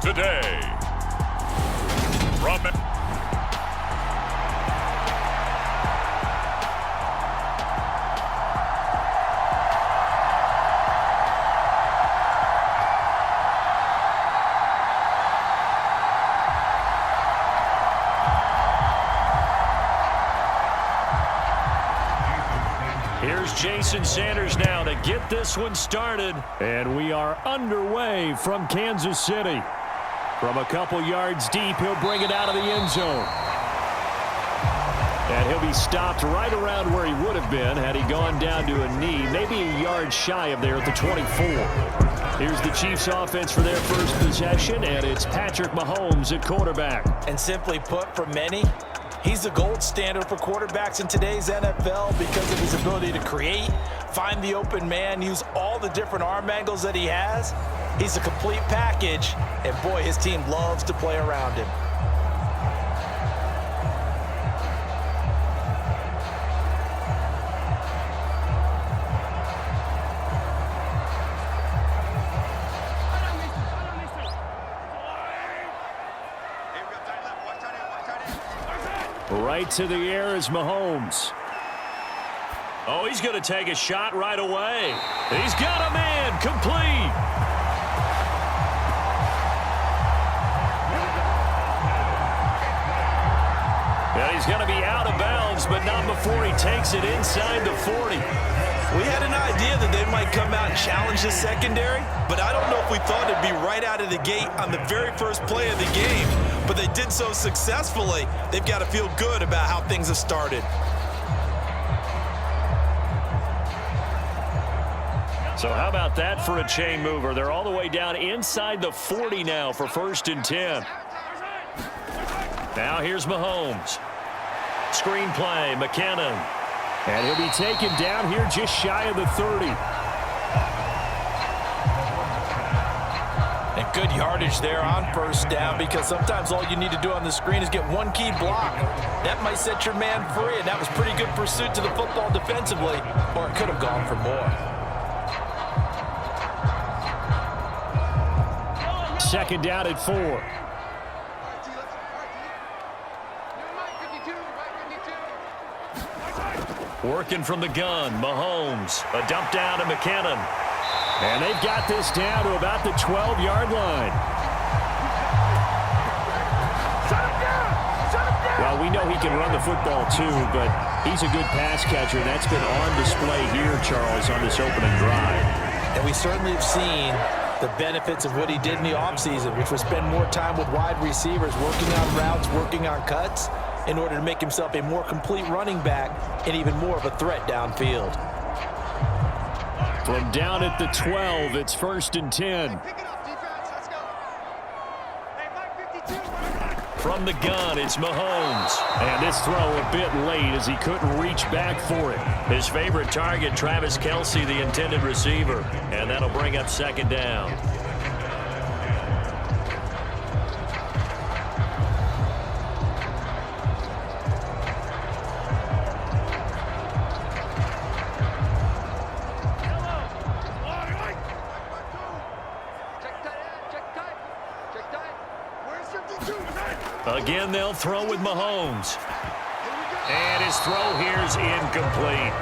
today. From Here's Jason Sanders now to get this one started. And we are underway from Kansas City. From a couple yards deep, he'll bring it out of the end zone. And he'll be stopped right around where he would have been had he gone down to a knee, maybe a yard shy of there at the 24. Here's the Chiefs offense for their first possession, and it's Patrick Mahomes at quarterback. And simply put, for many, he's the gold standard for quarterbacks in today's NFL because of his ability to create, find the open man, use all the different arm angles that he has. He's a complete package, and boy, his team loves to play around him. Right to the air is Mahomes. Oh, he's going to take a shot right away. He's got a man complete. And he's going to be out of bounds, but not before he takes it inside the 40. We had an idea that they might come out and challenge the secondary, but I don't know if we thought it'd be right out of the gate on the very first play of the game. But they did so successfully, they've got to feel good about how things have started. So how about that for a chain mover? They're all the way down inside the 40 now for 1st and 10. Now here's Mahomes. Screen play, McKinnon. And he'll be taken down here just shy of the 30. And good yardage there on first down because sometimes all you need to do on the screen is get one key block. That might set your man free, and that was pretty good pursuit to the football defensively, or it could have gone for more. 2nd down at 4. Working from the gun, Mahomes. A dump down to McKinnon. And they've got this down to about the 12-yard line. Well, we know he can run the football too, but he's a good pass catcher, and that's been on display here, Charles, on this opening drive. And we certainly have seen the benefits of what he did in the offseason, which was spend more time with wide receivers, working on routes, working on cuts, in order to make himself a more complete running back and even more of a threat downfield. From down at the 12, it's 1st and 10. From the gun, it's Mahomes. And this throw a bit late as he couldn't reach back for it. His favorite target, Travis Kelce, the intended receiver. And that'll bring up 2nd down. Again, they'll throw with Mahomes. And his throw here is incomplete.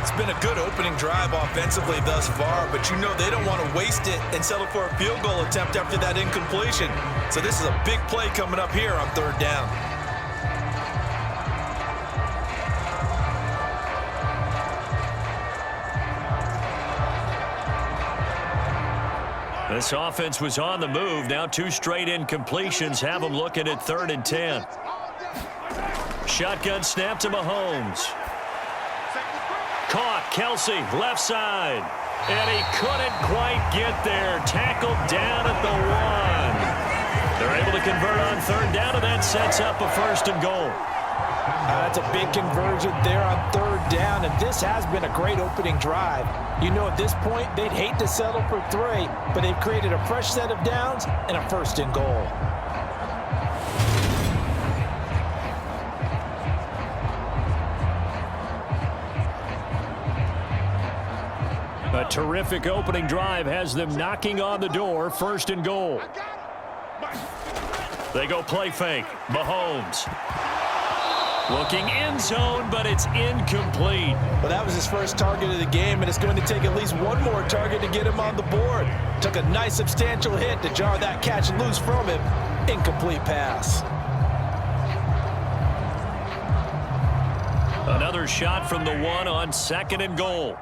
It's been a good opening drive offensively thus far, but you know they don't want to waste it and settle for a field goal attempt after that incompletion. So this is a big play coming up here on 3rd down. This offense was on the move. Now 2 straight incompletions have them looking at 3rd and 10. Shotgun snap to Mahomes. Caught, Kelce, left side. And he couldn't quite get there. Tackled down at the 1. They're able to convert on 3rd down, and that sets up a 1st and goal. That's a big conversion there on 3rd down, and this has been a great opening drive. You know, at this point, they'd hate to settle for 3, but they've created a fresh set of downs and a 1st and goal. A terrific opening drive has them knocking on the door. 1st and goal. They go play fake. Mahomes. Looking end zone, but it's incomplete. Well, that was his first target of the game, and it's going to take at least one more target to get him on the board. Took a nice substantial hit to jar that catch loose from him. Incomplete pass. Another shot from the one on 2nd and goal.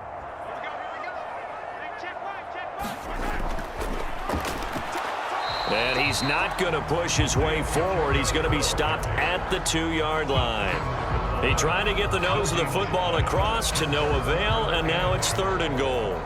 And he's not going to push his way forward. He's going to be stopped at the 2-yard line. He tried to get the nose of the football across to no avail, and now it's 3rd and goal.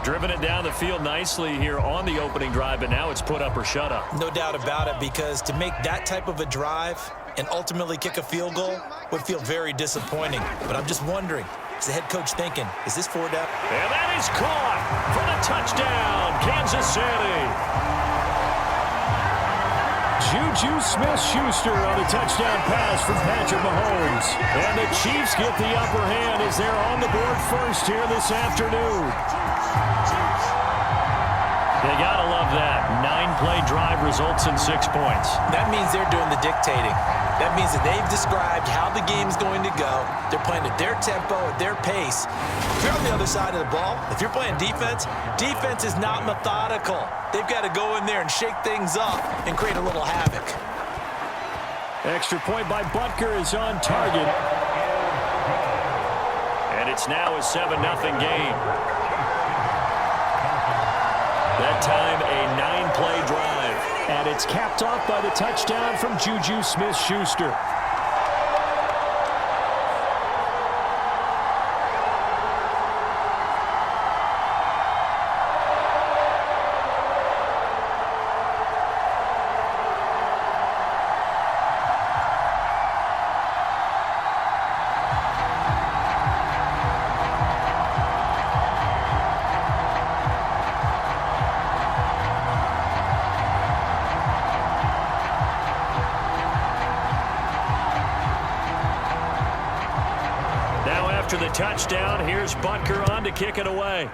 Driven it down the field nicely here on the opening drive, but now it's put up or shut up. No doubt about it, because to make that type of a drive and ultimately kick a field goal would feel very disappointing. But I'm just wondering, is the head coach thinking, is this 4 down? And that is caught for the touchdown, Kansas City. Juju Smith-Schuster on a touchdown pass from Patrick Mahomes. And the Chiefs get the upper hand as they're on the board first here this afternoon. You gotta love that. 9-play drive results in 6 points. That means they're doing the dictating. That means that they've described how the game's going to go. They're playing at their tempo, at their pace. If you're on the other side of the ball, if you're playing defense, defense is not methodical. They've got to go in there and shake things up and create a little havoc. Extra point by Butker is on target. And it's now a 7-0 game. That time, a 9-play drive. And it's capped off by the touchdown from Juju Smith-Schuster. After the touchdown, here's Butker on to kick it away.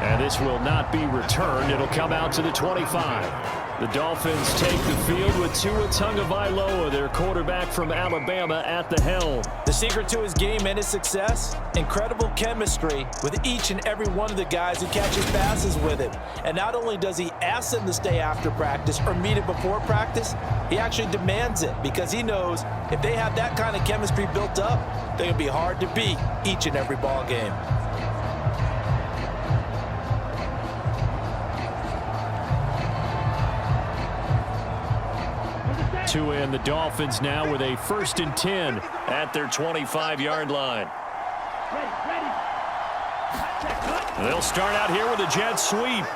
And this will not be returned. It'll come out to the 25. The Dolphins take the field with Tua Tagovailoa, their quarterback from Alabama, at the helm. The secret to his game and his success? Incredible chemistry with each and every one of the guys who catches passes with him. And not only does he ask them to stay after practice or meet it before practice, he actually demands it, because he knows if they have that kind of chemistry built up, they're going to be hard to beat each and every ball game. Tua and the Dolphins now with a 1st and 10 at their 25-yard line. They'll start out here with a jet sweep.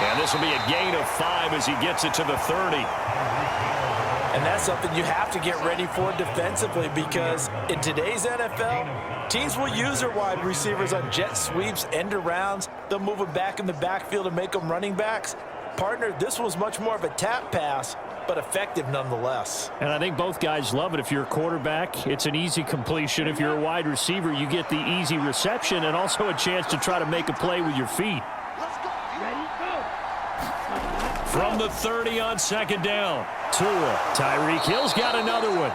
And this will be a gain of 5 as he gets it to the 30. And that's something you have to get ready for defensively, because in today's NFL, teams will use their wide receivers on jet sweeps, end arounds. They'll move them back in the backfield and make them running backs. Partner, this was much more of a tap pass, but effective nonetheless. And I think both guys love it. If you're a quarterback, it's an easy completion. If you're a wide receiver, you get the easy reception and also a chance to try to make a play with your feet. From the 30 on 2nd down, Tua. Tyreek Hill's got another one.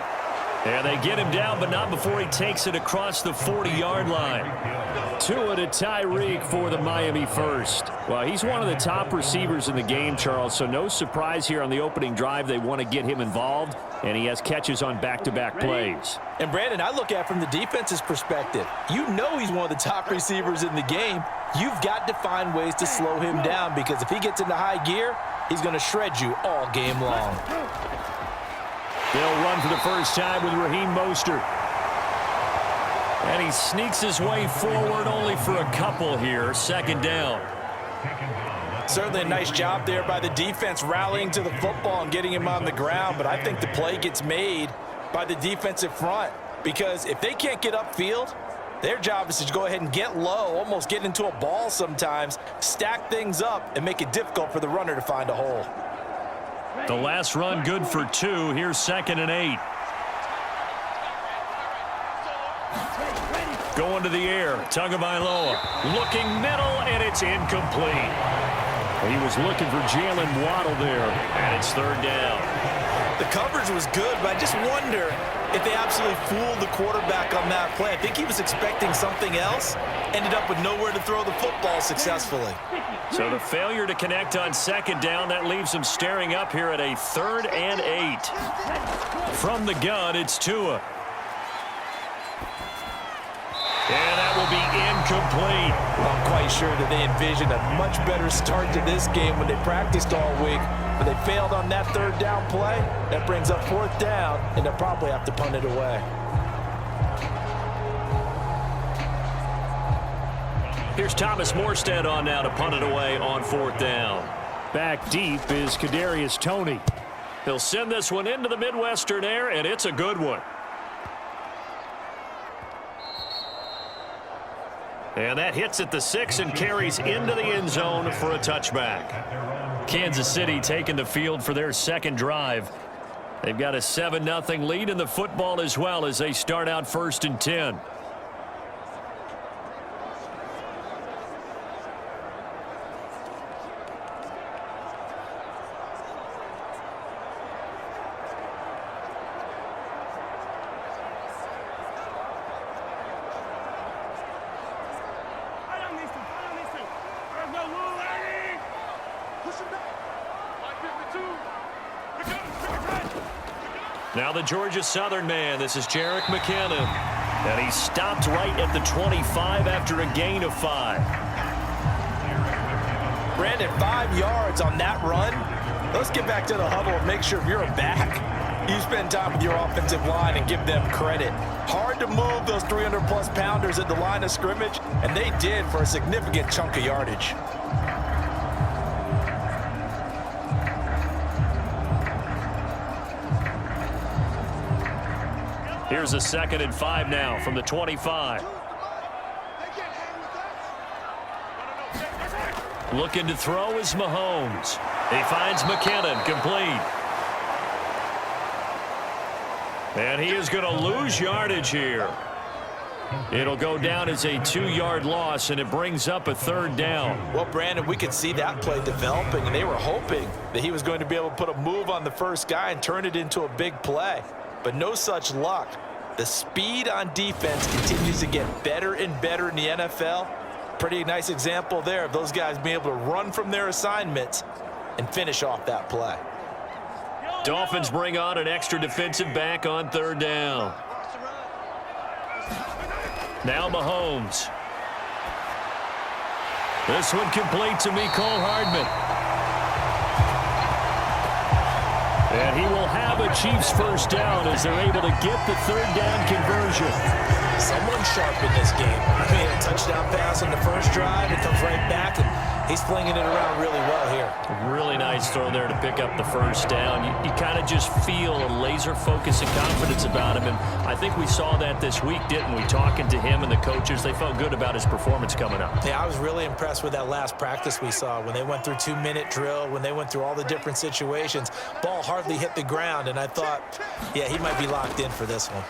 And they get him down, but not before he takes it across the 40-yard line. Tua to Tyreek for the Miami first. Well, he's one of the top receivers in the game, Charles, so no surprise here on the opening drive. They want to get him involved, and he has catches on back-to-back plays. And, Brandon, I look at it from the defense's perspective. You know he's one of the top receivers in the game. You've got to find ways to slow him down, because if he gets into high gear, he's going to shred you all game long. They'll run for the first time with Raheem Mostert. And he sneaks his way forward only for a couple here. 2nd down. Certainly a nice job there by the defense rallying to the football and getting him on the ground. But I think the play gets made by the defensive front, because if they can't get upfield, their job is to go ahead and get low, almost get into a ball sometimes, stack things up, and make it difficult for the runner to find a hole. The last run good for 2. Here's 2nd and 8. Going to the air. Tagovailoa looking middle, and it's incomplete. He was looking for Jalen Waddle there, and it's third down. The coverage was good, but I just wonder if they absolutely fooled the quarterback on that play. I think he was expecting something else, ended up with nowhere to throw the football successfully. So the failure to connect on second down, that leaves him staring up here at a 3rd and 8. From the gun, it's Tua. And that will be incomplete. Well, I'm quite sure that they envisioned a much better start to this game when they practiced all week, but they failed on that 3rd down play. That brings up 4th down, and they'll probably have to punt it away. Here's Thomas Morstead on now to punt it away on 4th down. Back deep is Kadarius Toney. He'll send this one into the Midwestern air, and it's a good one. And that hits at the 6 and carries into the end zone for a touchback. Kansas City taking the field for their second drive. They've got a 7-0 lead in the football as well as they start out 1st and 10. Now the Georgia Southern man. This is Jerick McKinnon. And he stopped right at the 25 after a gain of 5. Brandon, 5 yards on that run. Let's get back to the huddle and make sure if you're a back, you spend time with your offensive line and give them credit. Hard to move those 300-plus pounders at the line of scrimmage, and they did for a significant chunk of yardage. Here's a 2nd and 5 now from the 25. Looking to throw is Mahomes. He finds McKinnon, complete. And he is going to lose yardage here. It'll go down as a 2-yard loss, and it brings up a 3rd down. Well, Brandon, we could see that play developing, and they were hoping that he was going to be able to put a move on the first guy and turn it into a big play. But no such luck. The speed on defense continues to get better and better in the NFL. Pretty nice example there of those guys being able to run from their assignments and finish off that play. Dolphins bring on an extra defensive back on 3rd down. Now Mahomes. This one complete to Mecole Hardman. And he will have a Chiefs first down as they're able to get the 3rd down conversion. Someone sharp in this game. I mean, a touchdown pass on the first drive. It comes right back, and he's flinging it around really well here. Really nice throw there to pick up the first down. You kind of just feel a laser focus and confidence about him, and I think we saw that this week, didn't we? Talking to him and the coaches, they felt good about his performance coming up. Yeah, I was really impressed with that last practice we saw when they went through 2-minute drill, when they went through all the different situations. Ball hardly hit the ground, and I thought, yeah, he might be locked in for this one.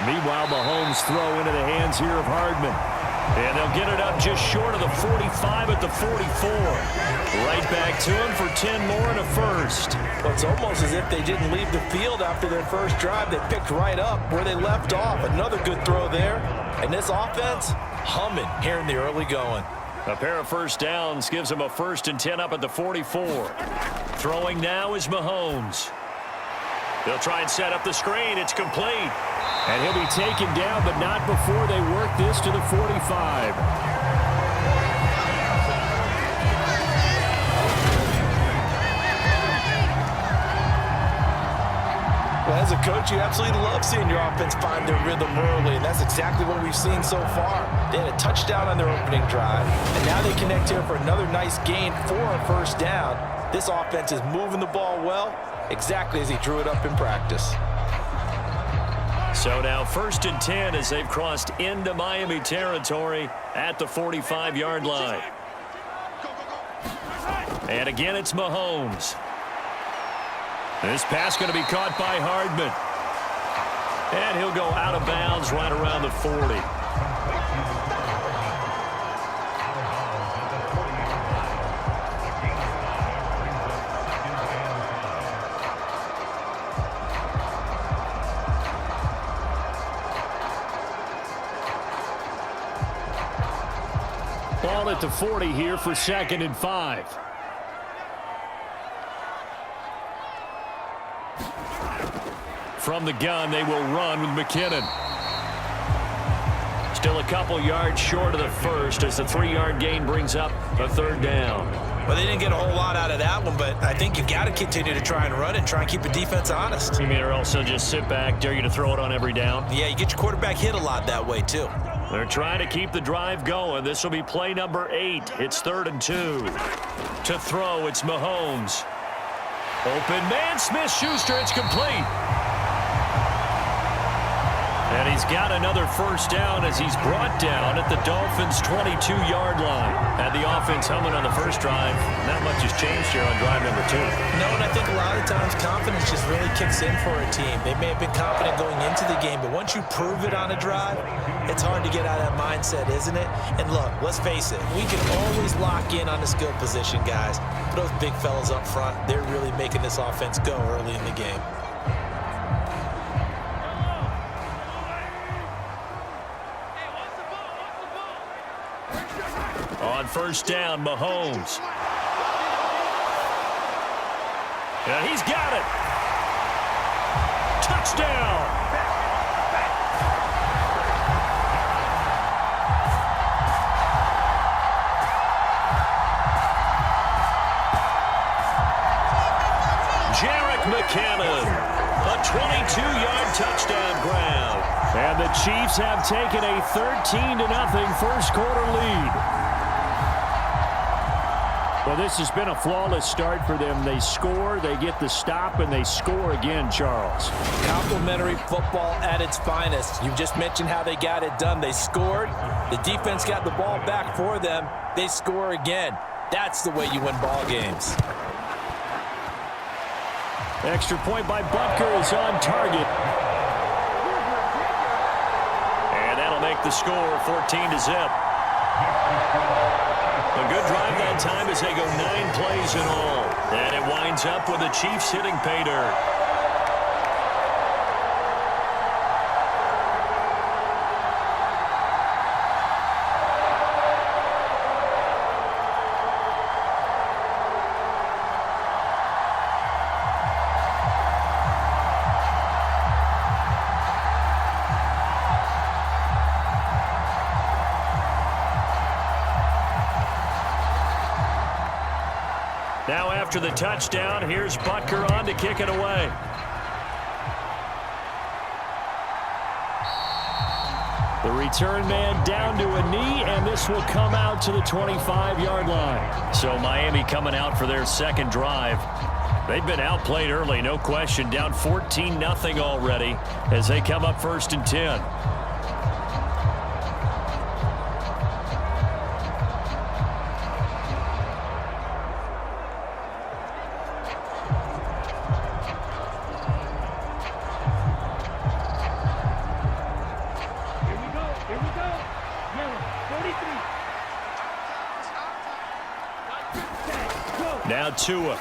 Meanwhile, Mahomes throw into the hands here of Hardman. And they'll get it up just short of the 45 at the 44. Right back to him for 10 more and a first. Well, it's almost as if they didn't leave the field after their first drive. They picked right up where they left off. Another good throw there. And this offense, humming here in the early going. A pair of first downs gives them a 1st and 10 up at the 44. Throwing now is Mahomes. They'll try and set up the screen. It's complete. And he'll be taken down, but not before they work this to the 45. Well, as a coach, you absolutely love seeing your offense find their rhythm early, and that's exactly what we've seen so far. They had a touchdown on their opening drive, and now they connect here for another nice gain for a first down. This offense is moving the ball well, exactly as he drew it up in practice. So now 1st and 10 as they've crossed into Miami territory at the 45-yard line. And again, it's Mahomes. This pass going to be caught by Hardman. And he'll go out of bounds right around the 40. Ball at the 40 here for 2nd and 5. From the gun, they will run with McKinnon. Still a couple yards short of the first as the 3-yard gain brings up a 3rd down. Well, they didn't get a whole lot out of that one, but I think you've got to continue to try and run and try and keep the defense honest. You mean or also just sit back, dare you to throw it on every down? Yeah, you get your quarterback hit a lot that way, too. They're trying to keep the drive going. This will be play number 8. It's 3rd and 2. To throw, it's Mahomes. Open man, Smith-Schuster, it's complete. And he's got another 1st down as he's brought down at the Dolphins' 22-yard line. Had the offense humming on the first drive. Not much has changed here on drive number 2. No, and I think a lot of times confidence just really kicks in for a team. They may have been confident going into the game, but once you prove it on a drive, it's hard to get out of that mindset, isn't it? And look, let's face it, we can always lock in on the skill position, guys. But those big fellas up front, they're really making this offense go early in the game. On 1st down, Mahomes. And he's got it. Touchdown. Jerick McKinnon, a 22-yard touchdown grab. And the Chiefs have taken a 13-0 first quarter lead. Well, this has been a flawless start for them. They score, they get the stop, and they score again, Charles. Complimentary football at its finest. You just mentioned how they got it done. They scored. The defense got the ball back for them. They score again. That's the way you win ball games. Extra point by Butker is on target. And that'll make the score 14-0. A good drive that time as they go 9 plays in all. And it winds up with the Chiefs hitting pay dirt. Now after the touchdown, here's Butker on to kick it away. The return man down to a knee, and this will come out to the 25-yard line. So Miami coming out for their 2nd drive. They've been outplayed early, no question. Down 14-0 already as they come up 1st and 10. Now Tua.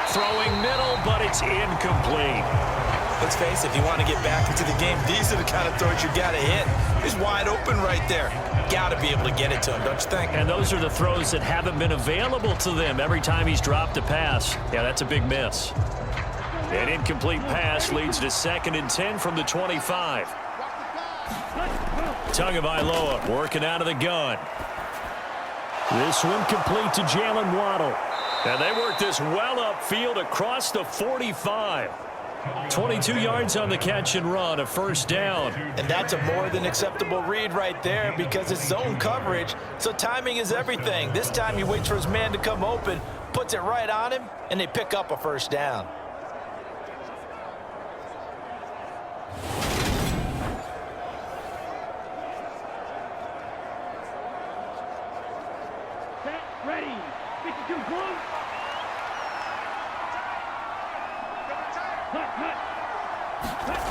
Throwing middle, but it's incomplete. Let's face it, if you want to get back into the game, these are the kind of throws you got to hit. He's wide open right there. Got to be able to get it to him, don't you think? And those are the throws that haven't been available to them every time he's dropped a pass. Yeah, that's a big miss. An incomplete pass leads to 2nd and 10 from the 25. Tagovailoa working out of the gun. This one complete to Jalen Waddle. And they work this well upfield across the 45. 22 yards on the catch and run, a 1st down. And that's a more than acceptable read right there because it's zone coverage, so timing is everything. This time he waits for his man to come open, puts it right on him, and they pick up a 1st down. Ready, 52 blue.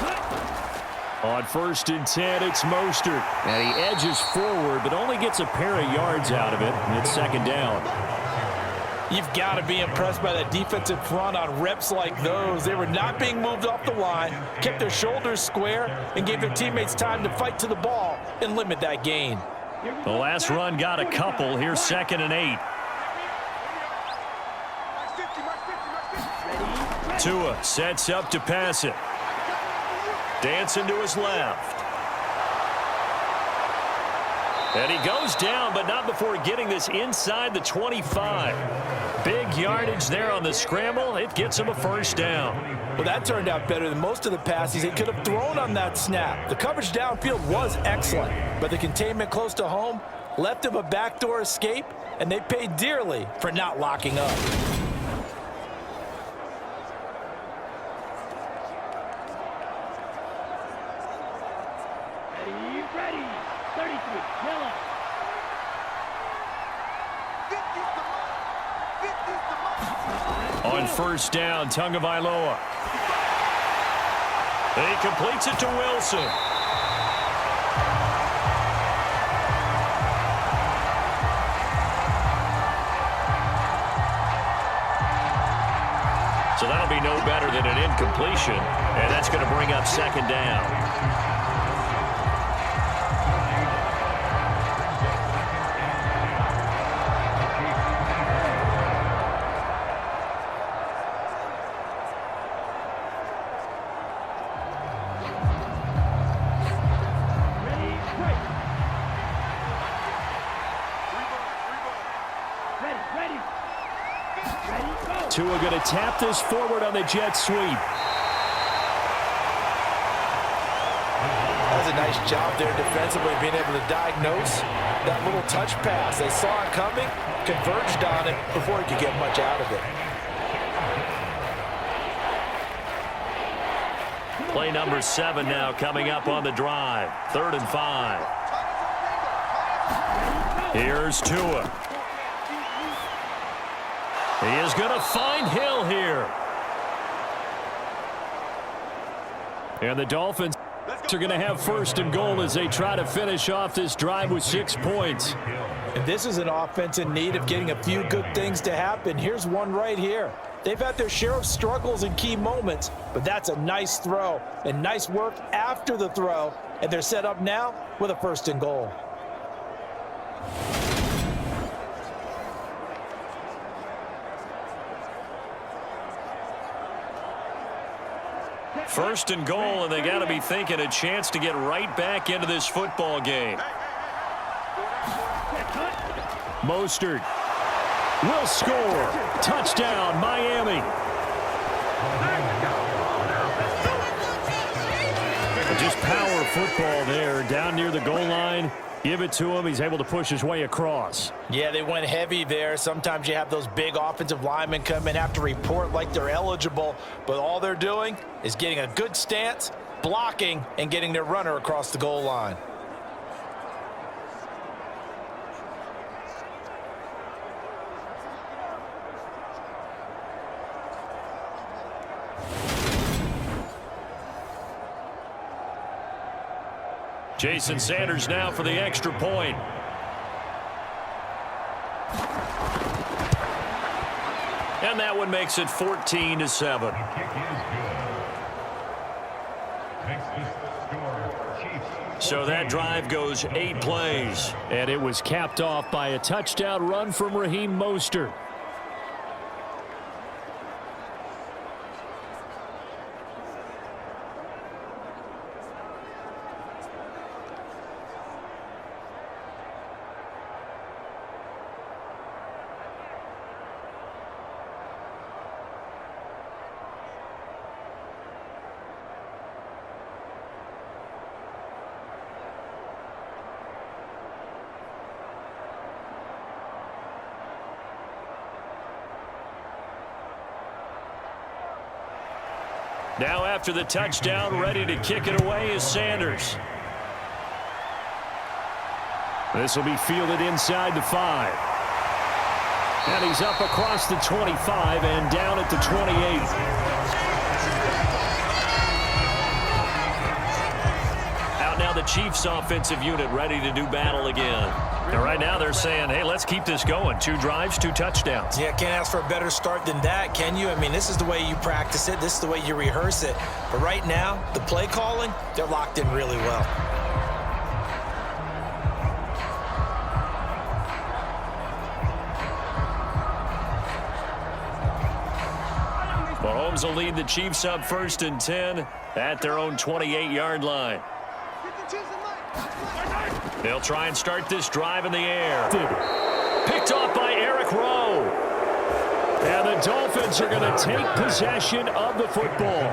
Cut. On 1st and 10, it's Mostert. And he edges forward, but only gets a pair of yards out of it. And it's 2nd down. You've got to be impressed by that defensive front on reps like those. They were not being moved off the line, kept their shoulders square, and gave their teammates time to fight to the ball and limit that gain. The last run got a couple. Here's 2nd and 8. Tua sets up to pass it. Dancing to his left. And he goes down, but not before getting this inside the 25. Big yardage there on the scramble. It gets him a 1st down. Well, that turned out better than most of the passes he could have thrown on that snap. The coverage downfield was excellent, but the containment close to home left him a backdoor escape, and they paid dearly for not locking up. Ready. 33. Miller. On 1st down, Tagovailoa. He completes it to Wilson. So that'll be no better than an incompletion, and that's going to bring up 2nd down. Tua going to tap this forward on the jet sweep. That was a nice job there defensively, being able to diagnose that little touch pass. They saw it coming, converged on it before he could get much out of it. Play number 7 now coming up on the drive. 3rd and 5. Here's Tua. He is going to find Hill here. And the Dolphins are going to have 1st and goal as they try to finish off this drive with 6 points. And this is an offense in need of getting a few good things to happen. Here's one right here. They've had their share of struggles in key moments, but that's a nice throw and nice work after the throw. And they're set up now with a 1st and goal. First and goal, and they got to be thinking a chance to get right back into this football game. Mostert will score. Touchdown, Miami. Just power football there, down near the goal line. Give it to him. He's able to push his way across. Yeah, they went heavy there. Sometimes you have those big offensive linemen come in, have to report like they're eligible, but all they're doing is getting a good stance, blocking, and getting their runner across the goal line. Jason Sanders now for the extra point. And that one makes it 14-7. So that drive goes 8 plays. And it was capped off by a touchdown run from Raheem Mostert. Now after the touchdown, ready to kick it away is Sanders. This will be fielded inside the 5. And he's up across the 25 and down at the 28. Chiefs offensive unit ready to do battle again. And right now they're saying, hey, let's keep this going. 2 drives, 2 touchdowns. Yeah, can't ask for a better start than that, can you? I mean, this is the way you practice it. This is the way you rehearse it. But right now, the play calling, they're locked in really well. Mahomes will lead the Chiefs up 1st and 10 at their own 28-yard line. They'll try and start this drive in the air. Picked off by Eric Rowe. And the Dolphins are going to take possession of the football.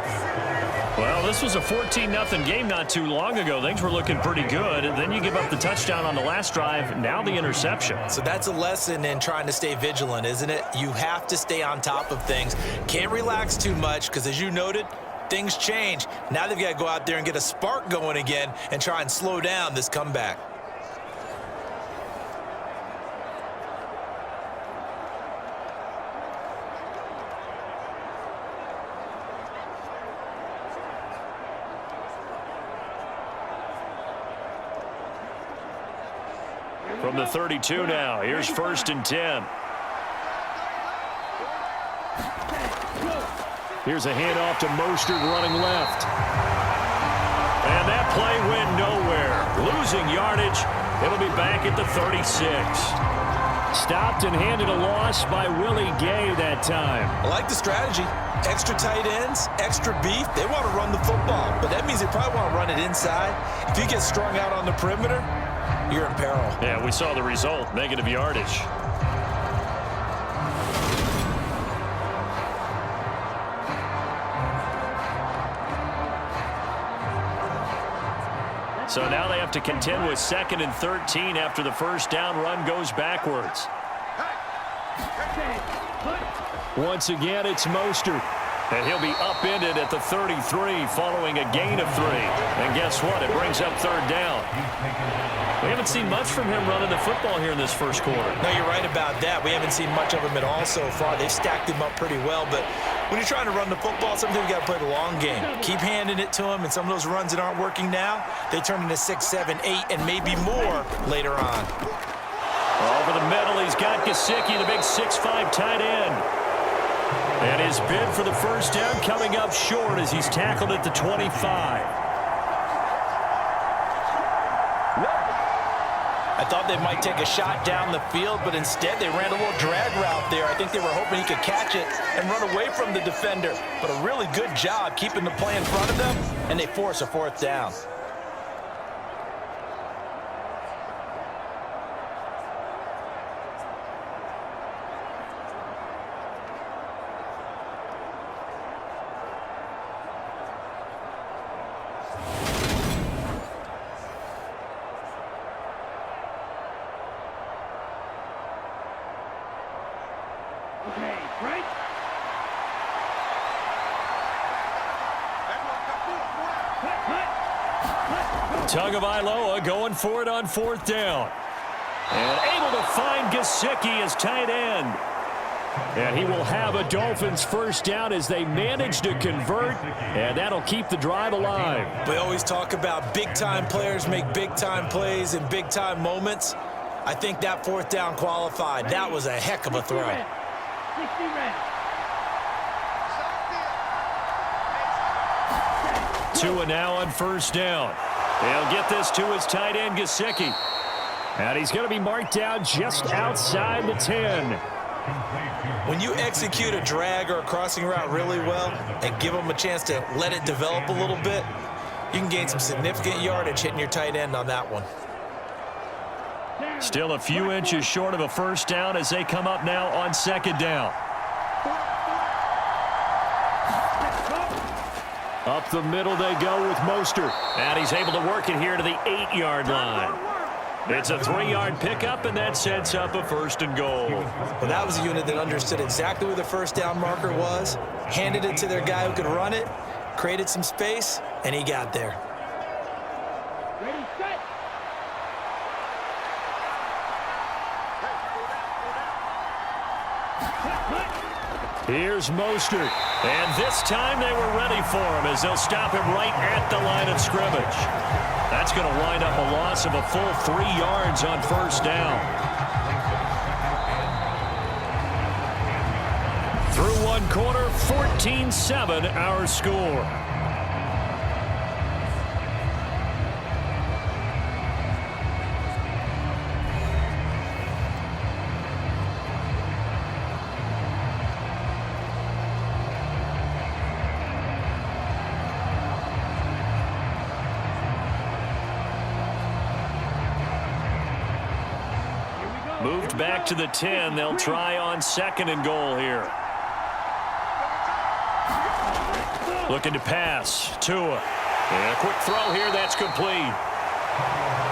Well, this was a 14-0 game not too long ago. Things were looking pretty good. And then you give up the touchdown on the last drive. Now the interception. So that's a lesson in trying to stay vigilant, isn't it? You have to stay on top of things. Can't relax too much because, as you noted, things change. Now they've got to go out there and get a spark going again and try and slow down this comeback. From the 32 now, here's 1st and 10. Here's a handoff to Mostert running left. And that play went nowhere. Losing yardage. It'll be back at the 36. Stopped and handed a loss by Willie Gay that time. I like the strategy. Extra tight ends, extra beef. They want to run the football, but that means they probably want to run it inside. If you get strung out on the perimeter, you're in peril. Yeah, we saw the result. Negative yardage. So now they have to contend with 2nd and 13 after the first down run goes backwards. Once again, it's Mostert. And he'll be upended at the 33 following a gain of 3. And guess what? It brings up 3rd down. We haven't seen much from him running the football here in this first quarter. No, you're right about that. We haven't seen much of him at all so far. They've stacked him up pretty well. But when you're trying to run the football, sometimes you got to play the long game. Keep handing it to him, and some of those runs that aren't working now, they turn into 6, 7, 8, and maybe more later on. Over the middle, he's got Gesicki, the big 6'5" tight end. And his bid for the first down coming up short as he's tackled at the 25. I thought they might take a shot down the field, but instead they ran a little drag route there. I think they were hoping he could catch it and run away from the defender. But a really good job keeping the play in front of them, and they force a 4th down. Okay, right? Tagovailoa going for it on 4th down. And able to find Gesicki as tight end. And he will have a Dolphins first down as they manage to convert, and that'll keep the drive alive. We always talk about big-time players make big-time plays in big-time moments. I think that 4th down qualified. That was a heck of a throw. 60 red. 2 and now on 1st down. They'll get this to his tight end, Gesicki. And he's going to be marked down just outside the 10. When you execute a drag or a crossing route really well and give them a chance to let it develop a little bit, you can gain some significant yardage hitting your tight end on that one. Still a few inches short of a first down as they come up now on 2nd down. Up the middle they go with Mostert. And he's able to work it here to the 8-yard line. It's a 3-yard pickup, and that sets up a 1st and goal. Well, that was a unit that understood exactly where the first down marker was, handed it to their guy who could run it, created some space, and he got there. Ready, set. Here's Mostert. And this time they were ready for him as they'll stop him right at the line of scrimmage. That's going to wind up a loss of a full 3 yards on first down. Through one quarter, 14-7 our score. Moved back to the 10. They'll try on 2nd and goal here. Looking to pass. Tua. And a quick throw here. That's complete.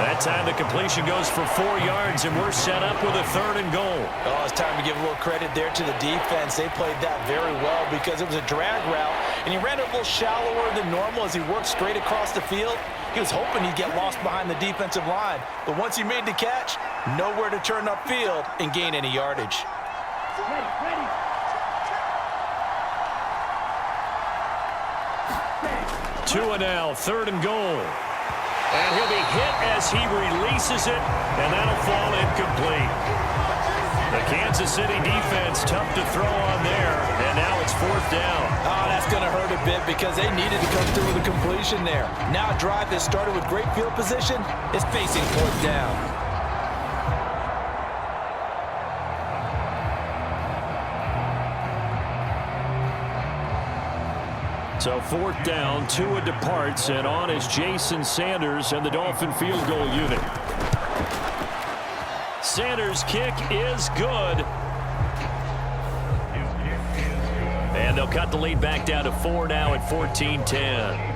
That time the completion goes for 4 yards, and we're set up with a 3rd and goal. Oh, it's time to give a little credit there to the defense. They played that very well because it was a drag route, and he ran it a little shallower than normal as he worked straight across the field. He was hoping he'd get lost behind the defensive line, but once he made the catch, nowhere to turn upfield and gain any yardage. Ready. Tua now, 3rd and goal. And he'll be hit as he releases it, and that'll fall incomplete. The Kansas City defense tough to throw on there, and now it's 4th down. Oh, that's going to hurt a bit because they needed to come through with a completion there. Now a drive that started with great field position is facing 4th down. So 4th down, Tua departs, and on is Jason Sanders and the Dolphin field goal unit. Sanders' kick is good. And they'll cut the lead back down to 4 now at 14-10.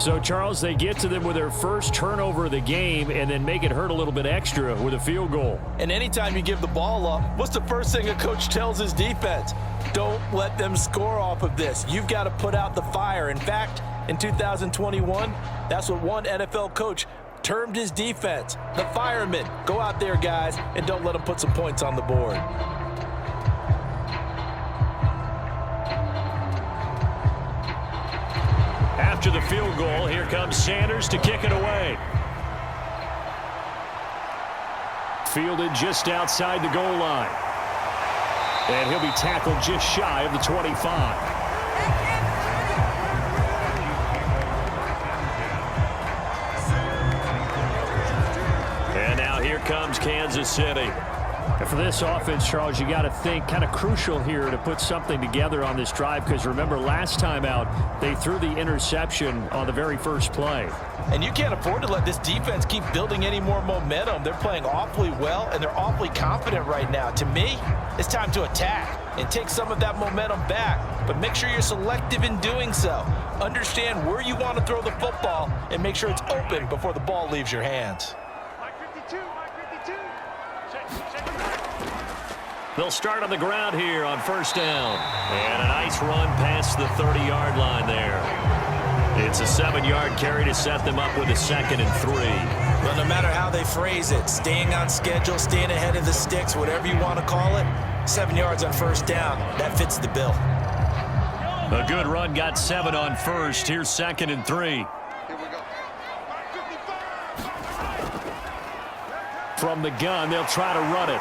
So, Charles, they get to them with their first turnover of the game and then make it hurt a little bit extra with a field goal. And anytime you give the ball up, what's the first thing a coach tells his defense? Don't let them score off of this. You've got to put out the fire. In fact, in 2021, that's what one NFL coach termed his defense, the firemen. Go out there, guys, and don't let them put some points on the board. After the field goal, here comes Sanders to kick it away. Fielded just outside the goal line. And he'll be tackled just shy of the 25. And now here comes Kansas City. And for this offense, Charles, you got to think kind of crucial here to put something together on this drive because remember last time out they threw the interception on the very first play. And you can't afford to let this defense keep building any more momentum. They're playing awfully well and they're awfully confident right now. To me, it's time to attack and take some of that momentum back, but make sure you're selective in doing so. Understand where you want to throw the football and make sure it's open before the ball leaves your hands. They'll start on the ground here on first down. And a nice run past the 30-yard line there. It's a 7-yard carry to set them up with a 2nd and 3. Well, no matter how they phrase it, staying on schedule, staying ahead of the sticks, whatever you want to call it, 7 yards on first down, that fits the bill. A good run got 7 on first. Here's 2nd and 3. From the gun, they'll try to run it.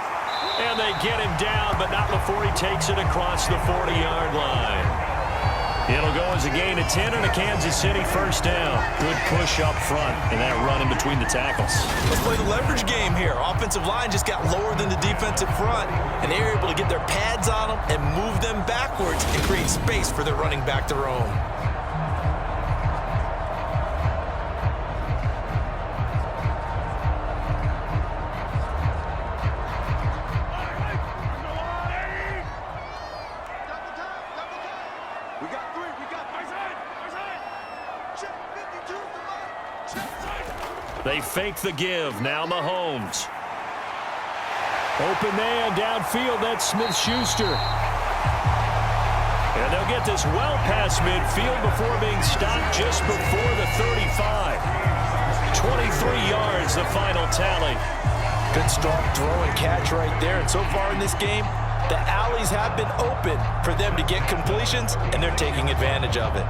And they get him down, but not before he takes it across the 40-yard line. It'll go as a gain of 10 and a Kansas City first down. Good push up front and that run in between the tackles. Let's play the leverage game here. Offensive line just got lower than the defensive front, and they're able to get their pads on them and move them backwards and create space for their running back to roam. They fake the give. Now Mahomes. Open man downfield. That's Smith-Schuster. And they'll get this well past midfield before being stopped just before the 35. 23 yards, the final tally. Good strong throw and catch right there. And so far in this game, the alleys have been open for them to get completions, and they're taking advantage of it.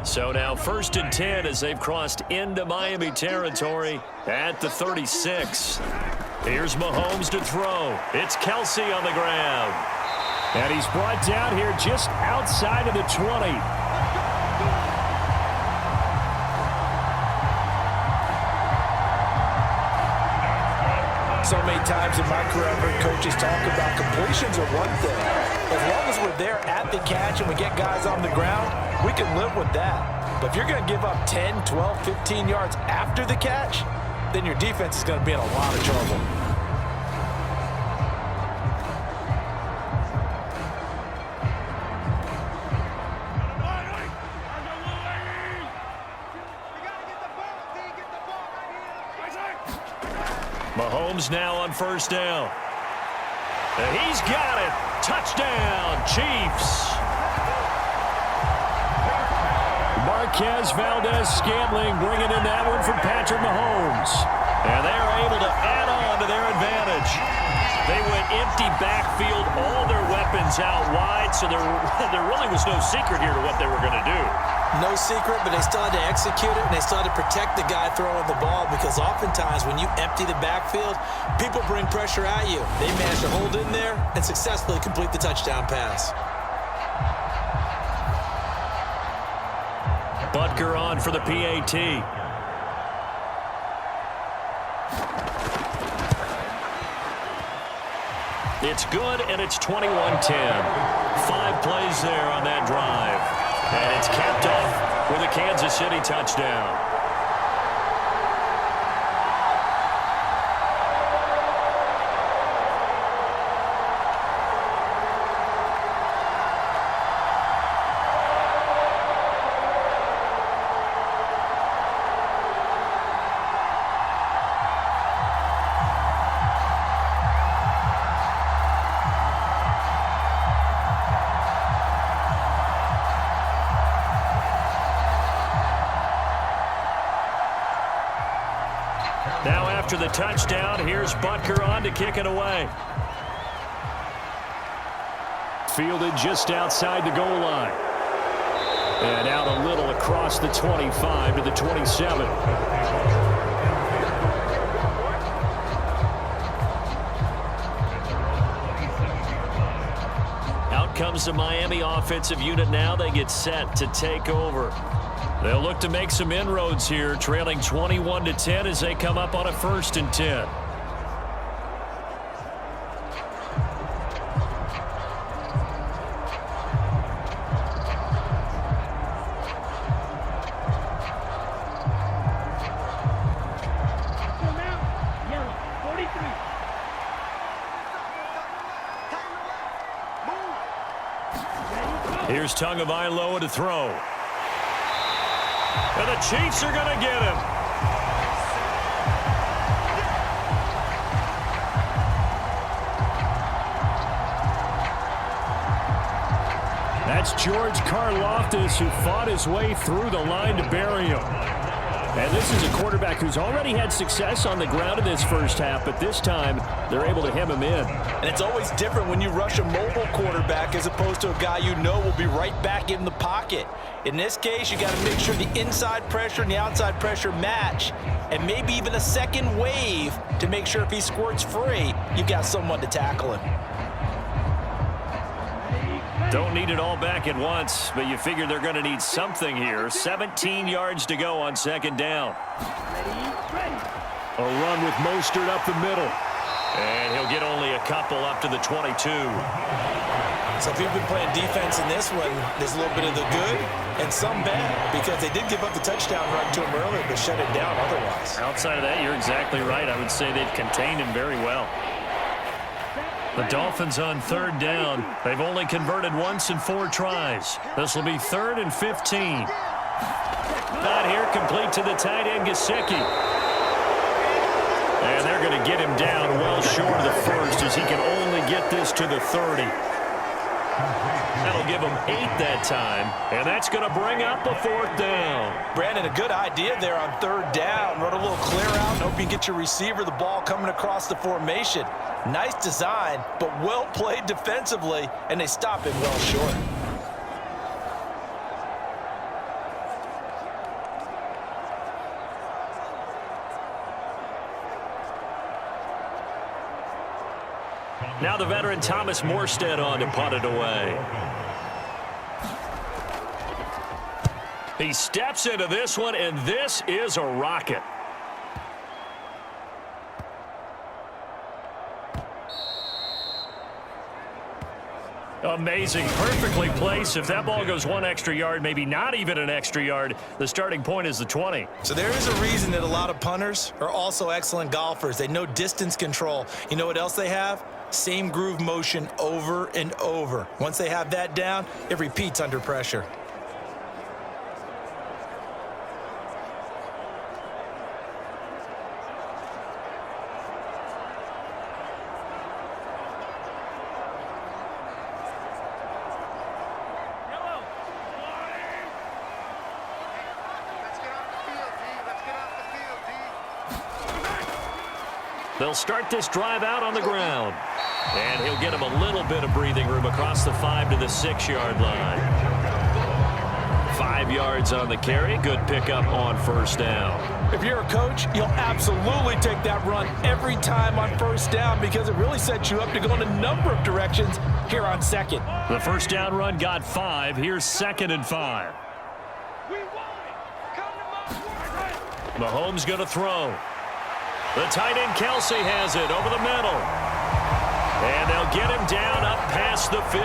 So now 1st and 10 as they've crossed into Miami territory at the 36. Here's Mahomes to throw. It's Kelsey on the ground. And he's brought down here just outside of the 20. So many times in my career, I've heard coaches talk about completions are one thing. As long as we're there at the catch and we get guys on the ground, we can live with that. But if you're going to give up 10, 12, 15 yards after the catch, then your defense is going to be in a lot of trouble. Mahomes now on 1st down. And he's got it. Touchdown, Chiefs. Marquez Valdez-Scantling bringing in that one from Patrick Mahomes. And they're able to add on to their advantage. They went empty backfield, all their weapons out wide, so there really was no secret here to what they were going to do. No secret, but they still had to execute it, and they still had to protect the guy throwing the ball, because oftentimes when you empty the backfield, people bring pressure at you. They managed to hold in there and successfully complete the touchdown pass. Butker on for the PAT. It's good, and it's 21-10. 5 plays there on that drive. And it's capped off with a Kansas City touchdown. Now after the touchdown, here's Butker on to kick it away. Fielded just outside the goal line. And out a little across the 25 to the 27. Out comes the Miami offensive unit now. They get set to take over. They'll look to make some inroads here, trailing 21-10 as they come up on a 1st and 10. Yellow, 43. Here's Tagovailoa to throw. And the Chiefs are going to get him. That's George Karlaftis, who fought his way through the line to bury him. And this is a quarterback who's already had success on the ground in this first half, but this time they're able to hem him in. And it's always different when you rush a mobile quarterback as opposed to a guy you know will be right back in the pocket. In this case, you got to make sure the inside pressure and the outside pressure match, and maybe even a second wave to make sure if he squirts free, you've got someone to tackle him. Don't need it all back at once, but you figure they're going to need something here. 17 yards to go on 2nd down. A run with Mostert up the middle. And he'll get only a couple up to the 22. So if you've been playing defense in this one, there's a little bit of the good and some bad, because they did give up the touchdown run to him earlier, but shut it down otherwise. Outside of that, you're exactly right. I would say they've contained him very well. The Dolphins on 3rd down. They've only converted once in 4 tries. This will be 3rd and 15. Not here, complete to the tight end, Gesicki. And they're going to get him down well short of the first as he can only get this to the 30. That'll give him 8 that time, and that's going to bring up a 4th down. Brandon, a good idea there on 3rd down. Run a little clear out and hope you can get your receiver the ball coming across the formation. Nice design, but well played defensively, and they stop him well short. Now the veteran Thomas Morstead on to punt it away. He steps into this one, and this is a rocket. Amazing, perfectly placed. If that ball goes 1 extra yard, maybe not even an extra yard, the starting point is the 20. So there is a reason that a lot of punters are also excellent golfers. They know distance control. You know what else they have? Same groove motion over and over. Once they have that down, it repeats under pressure. They'll start this drive out on the ground. And he'll get him a little bit of breathing room across the 5 to the 6-yard line. 5 yards on the carry. Good pickup on 1st down. If you're a coach, you'll absolutely take that run every time on 1st down because it really sets you up to go in a number of directions here on 2nd. The 1st down run got 5. Here's 2nd and 5. Mahomes going to throw. The tight end Kelsey has it over the middle. And they'll get him down up past the 15.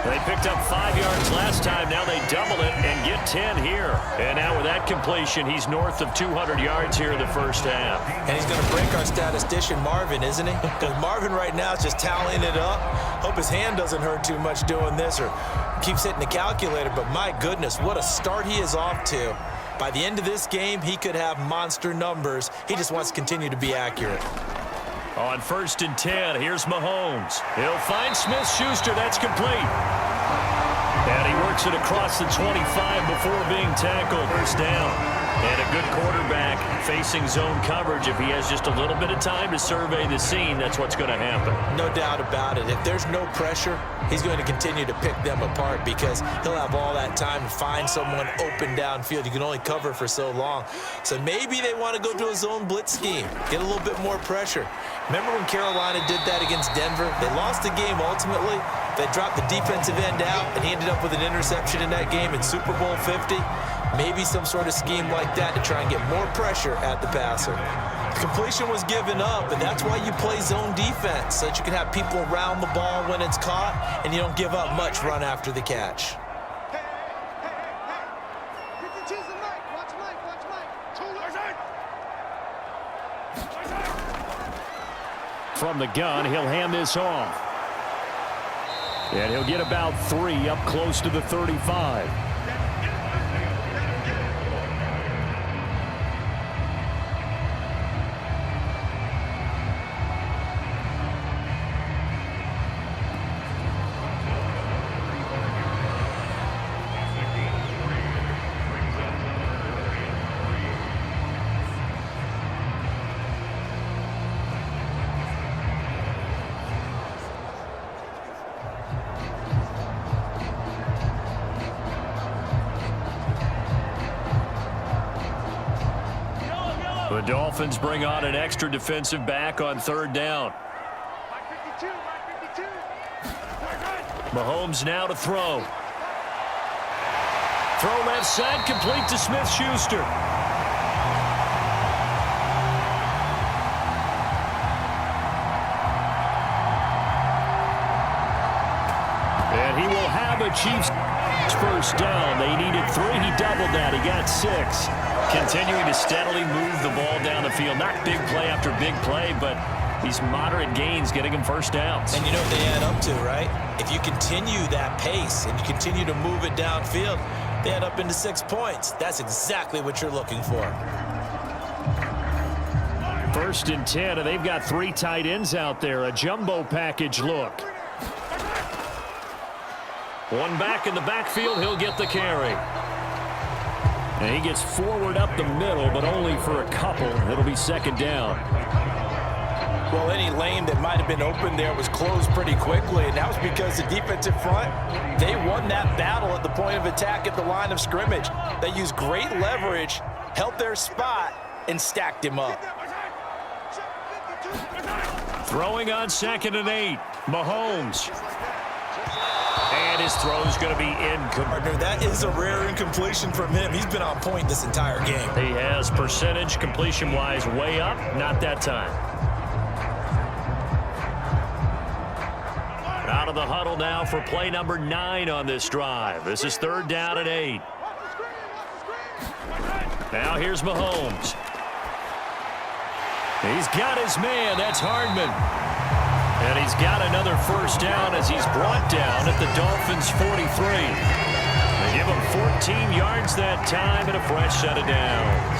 They picked up 5 yards last time. Now they double it and get 10 here. And now with that completion, he's north of 200 yards here in the 1st half. And he's going to break our statistician Marvin, isn't he? Because Marvin right now is just tallying it up. Hope his hand doesn't hurt too much doing this or keeps hitting the calculator. But my goodness, what a start he is off to. By the end of this game, he could have monster numbers. He just wants to continue to be accurate. On 1st and 10, here's Mahomes. He'll find Smith-Schuster. That's complete. And he works it across the 25 before being tackled. 1st down. And a good quarterback facing zone coverage. If he has just a little bit of time to survey the scene, that's what's going to happen. No doubt about it. If there's no pressure, he's going to continue to pick them apart because he'll have all that time to find someone open downfield. You can only cover for so long. So maybe they want to go to a zone blitz scheme, get a little bit more pressure. Remember when Carolina did that against Denver? They lost the game ultimately. They dropped the defensive end out, and he ended up with an interception in that game in Super Bowl 50. Maybe some sort of scheme like that to try and get more pressure at the passer. The completion was given up, and that's why you play zone defense, so that you can have people around the ball when it's caught, and you don't give up much run after the catch. From the gun, he'll hand this off. And he'll get about 3 up close to the 35. The Dolphins bring on an extra defensive back on 3rd down. Mahomes now to throw. Throw left side, complete to Smith-Schuster. And he will have a Chiefs 1st down. They needed 3. He doubled that. He got 6. Continuing to steadily move the ball down the field. Not big play after big play, but These moderate gains getting him first downs. And you know what they add up to, right? If you continue that pace and you continue to move it downfield, they add up into 6 points. That's exactly what you're looking for. 1st and 10, and they've got 3 tight ends out there. A jumbo package look. One back in the backfield, he'll get the carry. And he gets forward up the middle, but only for a couple. It'll be 2nd down. Well, any lane that might have been open there was closed pretty quickly, and that was because the defensive front, they won that battle at the point of attack at the line of scrimmage. They used great leverage, held their spot, and stacked him up. Throwing on 2nd and 8. Mahomes. And his throw's going to be incomplete. That is a rare incompletion from him. He's been on point this entire game. He has percentage completion-wise way up. Not that time. Out of the huddle now for play number 9 on this drive. This is 3rd down and 8. Now here's Mahomes. He's got his man. That's Hardman. And he's got another first down as he's brought down at the Dolphins' 43. They give him 14 yards that time and a fresh set of downs.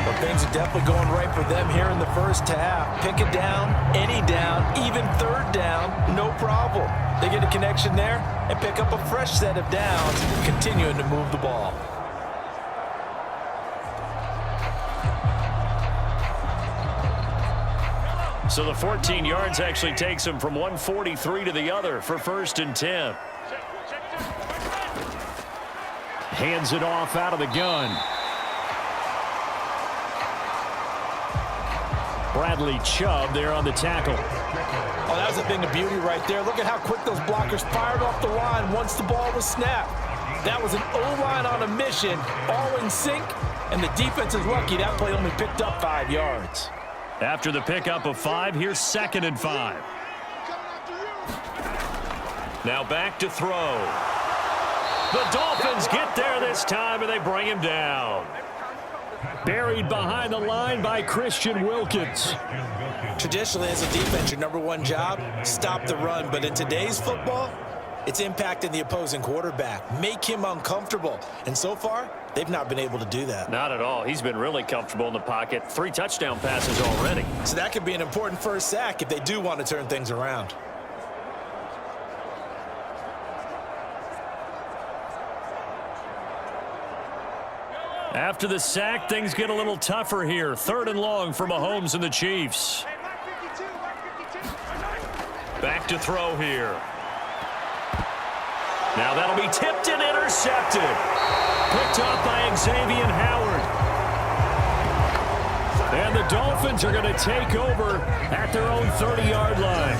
Well, things are definitely going right for them here in the first half. Pick it down, any down, even 3rd down, no problem. They get a connection there and pick up a fresh set of downs, continuing to move the ball. So the 14 yards actually takes him from 143 to the other for 1st and 10. Hands it off out of the gun. Bradley Chubb there on the tackle. Oh, that was a thing of beauty right there. Look at how quick those blockers fired off the line once the ball was snapped. That was an O-line on a mission, all in sync, and the defense is lucky that play only picked up 5 yards. After the pickup of 5, here's 2nd and 5. Now back to throw. The Dolphins get there this time, and they bring him down. Buried behind the line by Christian Wilkins. Traditionally, as a defense, your #1 job, stop the run. But in today's football, it's impacting the opposing quarterback. Make him uncomfortable. And so far, they've not been able to do that. Not at all. He's been really comfortable in the pocket. 3 touchdown passes already. So that could be an important first sack if they do want to turn things around. After the sack, things get a little tougher here. 3rd and long for Mahomes and the Chiefs. Back to throw here. Now that'll be tipped and intercepted. Picked up by Xavier Howard. And the Dolphins are going to take over at their own 30-yard line.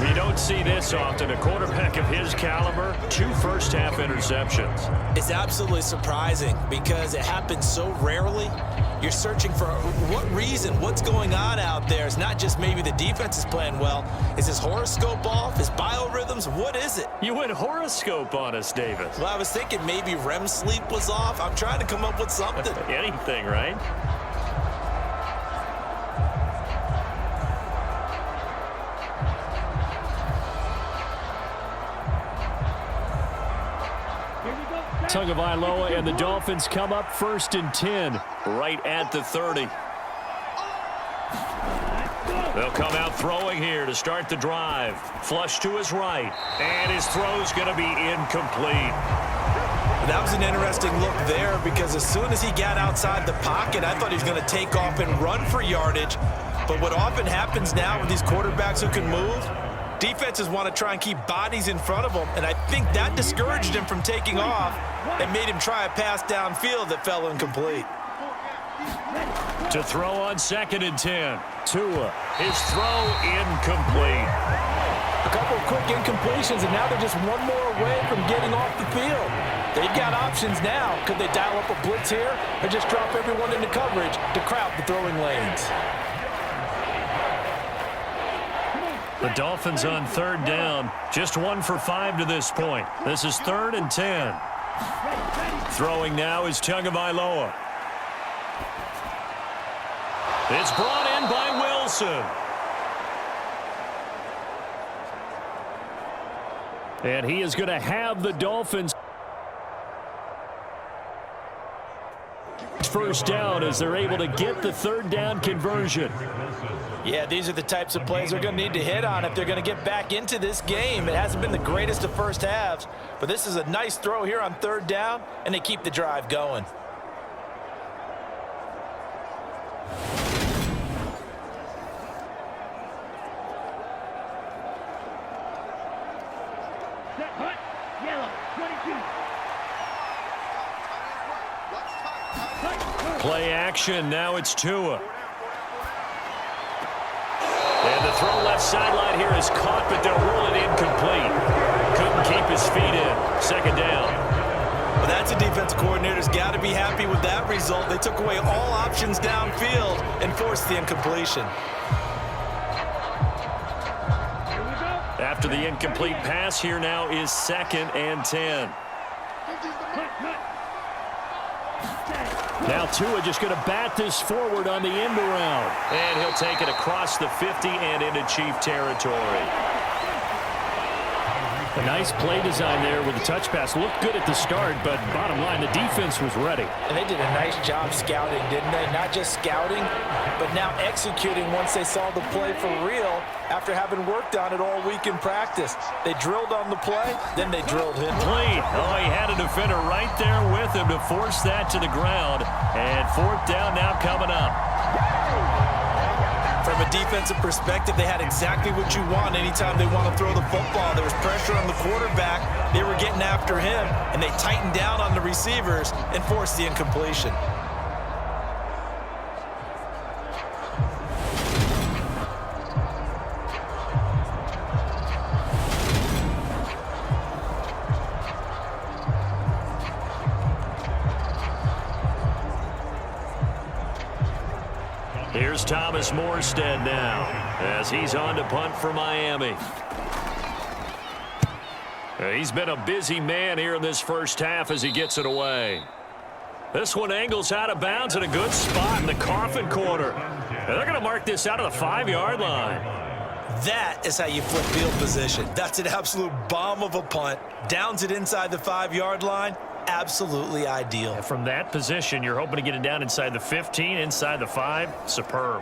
You don't see this often. A quarterback of his caliber, 2 first-half interceptions. It's absolutely surprising because it happens so rarely. You're searching for what reason, what's going on out there. It's not just maybe the defense is playing well. Is his horoscope off? His biorhythms? What is it? You went horoscope on us, Davis. Well, I was thinking maybe REM sleep was off. I'm trying to come up with something. Anything, right? Tagovailoa and the Dolphins come up 1st and 10, right at the 30. They'll come out throwing here to start the drive. Flush to his right, and his throw's going to be incomplete. That was an interesting look there because as soon as he got outside the pocket, I thought he was going to take off and run for yardage. But what often happens now with these quarterbacks who can move, defenses want to try and keep bodies in front of them, and I think that discouraged him from taking off and made him try a pass downfield that fell incomplete. To throw on 2nd and 10. Tua, his throw incomplete. A couple of quick incompletions, and now they're just one more away from getting off the field. They've got options now. Could they dial up a blitz here or just drop everyone into coverage to crowd the throwing lanes? The Dolphins on 3rd down, just 1 for 5 to this point. This is 3rd and 10. Throwing now is Tagovailoa. It's brought in by Wilson. And he is going to have the Dolphins first down as they're able to get the third down conversion. Yeah, these are the types of plays they're going to need to hit on if they're going to get back into this game. It hasn't been the greatest of first halves, but this is a nice throw here on third down, and they keep the drive going. Set, hut, yellow, 22. Play action. Now it's Tua. And the throw left sideline here is caught, but they'll rule it incomplete. Couldn't keep his feet in. Second down. Well, that's a defense coordinator's got to be happy with that result. They took away all options downfield and forced the incompletion. Here we go. After the incomplete pass, here now is 2nd and 10. Hut, hut. Now Tua just going to bat this forward on the end around. And he'll take it across the 50 and into Chief territory. A nice play design there with the touch pass. Looked good at the start, but bottom line, the defense was ready. And they did a nice job scouting, didn't they? Not just scouting, but now executing once they saw the play for real after having worked on it all week in practice. They drilled on the play, then they drilled him. Complete. Oh, he had a defender right there with him to force that to the ground. And 4th down now coming up. From a defensive perspective, they had exactly what you want anytime they want to throw the football. There was pressure on the quarterback. They were getting after him, and they tightened down on the receivers and forced the incompletion. Here's Thomas Morstead now as he's on to punt for Miami. He's been a busy man here in this first half as he gets it away. This one angles out of bounds in a good spot in the coffin corner. And they're going to mark this out of the 5-yard line. That is how you flip field position. That's an absolute bomb of a punt. Downs it inside the 5-yard line. Absolutely ideal. From that position, you're hoping to get it down inside the 15, inside the 5. Superb.